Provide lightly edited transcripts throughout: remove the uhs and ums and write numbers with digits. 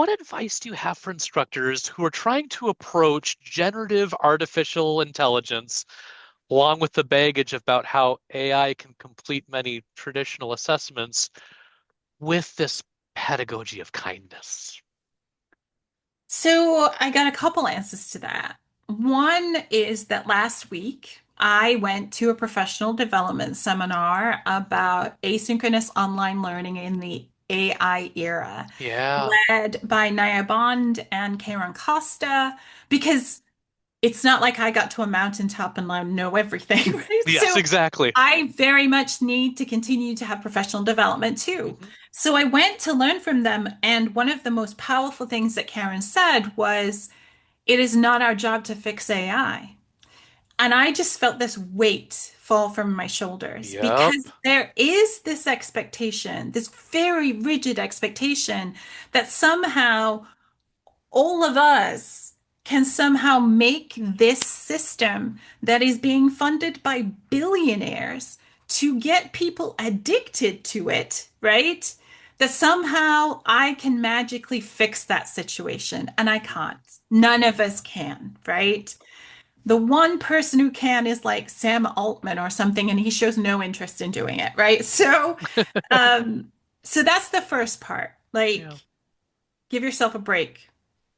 what advice do you have for instructors who are trying to approach generative artificial intelligence along with the baggage about how AI can complete many traditional assessments with this pedagogy of kindness? So I got a couple answers to that. One is that last week I went to a professional development seminar about asynchronous online learning in the AI era, Yeah. led by Naya Bond and Karen Costa, because it's not like I got to a mountaintop and I know everything, right? Yes, So exactly. I very much need to continue to have professional development too. Hmm. So I went to learn from them. And one of the most powerful things that Karen said was, it is not our job to fix AI. And I just felt this weight fall from my shoulders Yep. because there is this expectation, this very rigid expectation that somehow all of us can somehow make this system that is being funded by billionaires to get people addicted to it, right? That somehow I can magically fix that situation, and I can't. None of us can, right? The one person who can is like Sam Altman or something, and he shows no interest in doing it, right? Um, so that's the first part. Like, Yeah. give yourself a break.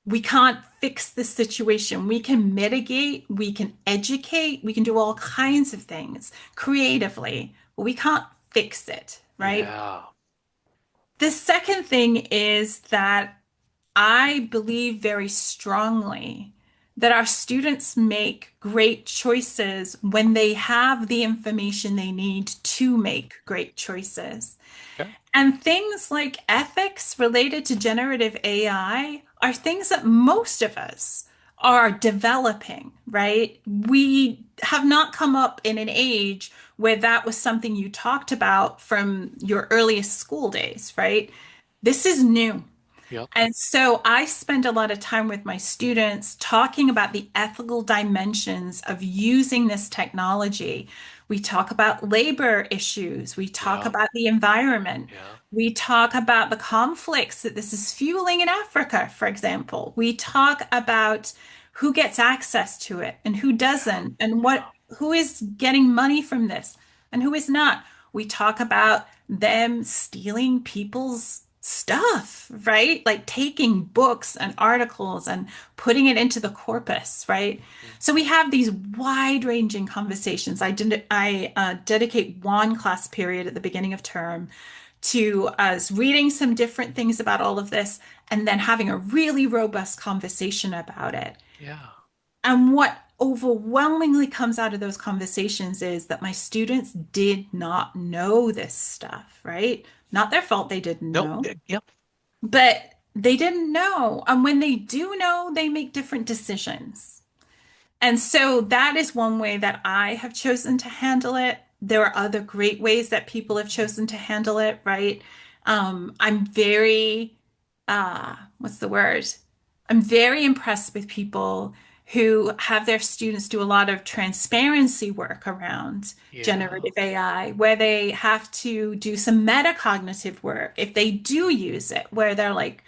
We can't fix the situation. We can mitigate, we can educate, we can do all kinds of things creatively, but we can't fix it, right? Yeah. The second thing is that I believe very strongly that our students make great choices when they have the information they need to make great choices. Okay. And things like ethics related to generative AI are things that most of us are developing, right? We have not come up in an age where that was something you talked about from your earliest school days, right? This is new. Yep. And so I spend a lot of time with my students talking about the ethical dimensions of using this technology. We talk about labor issues. We talk Yeah. about the environment. Yeah. We talk about the conflicts that this is fueling in Africa, for example. We talk about who gets access to it and who Yeah. doesn't, and Yeah. who is getting money from this and who is not. We talk about them stealing people's stuff, right? Like taking books and articles and putting it into the corpus, right? Mhm. So we have these wide-ranging conversations. I dedicate one class period at the beginning of term to us reading some different things about all of this and then having a really robust conversation about it. Yeah. And what overwhelmingly comes out of those conversations is that my students did not know this stuff, right? Not their fault they didn't Nope. know, Yep. but they didn't know. And when they do know, they make different decisions. And so that is one way that I have chosen to handle it. There are other great ways that people have chosen to handle it, right? I'm very, what's the word? I'm very impressed with people who have their students do a lot of transparency work around Yeah. generative AI, where they have to do some metacognitive work if they do use it, where they're like,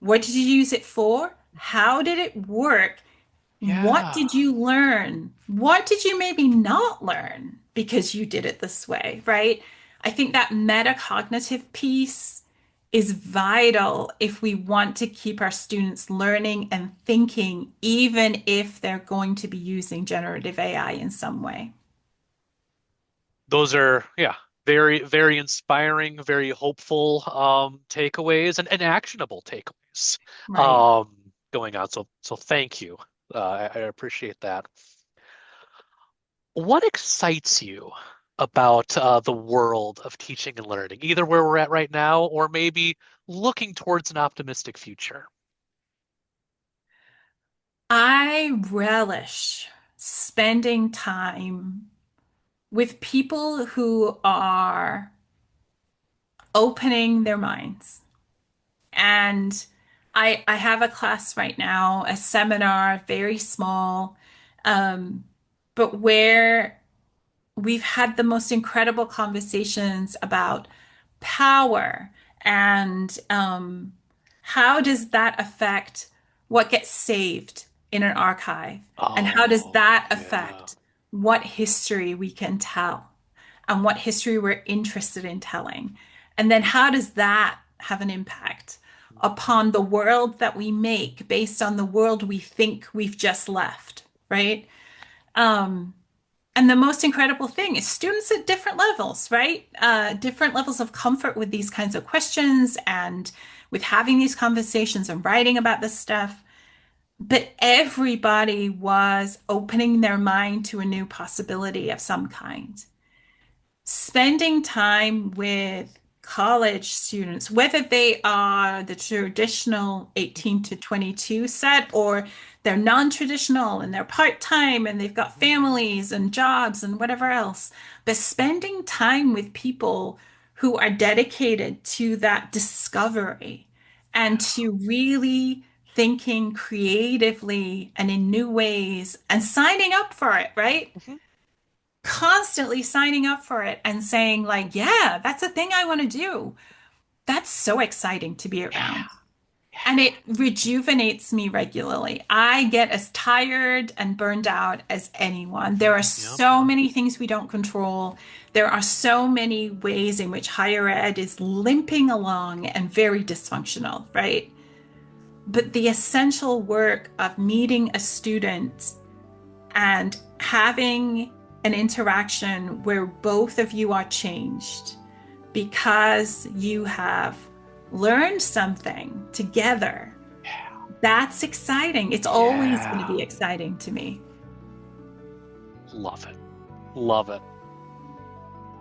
what did you use it for? How did it work? What Yeah. did you learn? What did you maybe not learn because you did it this way, right? I think that metacognitive piece is vital if we want to keep our students learning and thinking, even if they're going to be using generative AI in some way. Those are, yeah, very, very inspiring, very hopeful takeaways and actionable takeaways Right. going on. So thank you. I appreciate that. What excites you about the world of teaching and learning, either where we're at right now or maybe looking towards an optimistic future? I relish spending time with people who are opening their minds. And I have a class right now, a seminar, very small, um, but where we've had the most incredible conversations about power and How does that affect what gets saved in an archive? And how does Oh, that yeah. affect what history we can tell and what history we're interested in telling? And then how does that have an impact upon the world that we make based on the world we think we've just left, right? Um, and the most incredible thing is students at different levels, right? Different levels of comfort with these kinds of questions and with having these conversations and writing about this stuff. But everybody was opening their mind to a new possibility of some kind. Spending time with college students, whether they are the traditional 18 to 22 set or they're non-traditional and they're part-time and they've got families and jobs and whatever else, but spending time with people who are dedicated to that discovery and to really thinking creatively and in new ways and signing up for it, right? Mhm. Constantly signing up for it and saying, like, yeah, that's a thing I want to do. That's so exciting to be Yeah. around. And Yeah. it rejuvenates me regularly. I get as tired and burned out as anyone. There are Yep. so many things we don't control. There are so many ways in which higher ed is limping along and very dysfunctional, right? But the essential work of meeting a student and having an interaction where both of you are changed because you have learned something together. That's exciting. It's always going to Yeah. be exciting to me. Love it. Love it.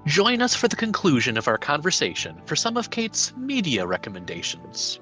Join us for the conclusion of our conversation for some of Kate's media recommendations.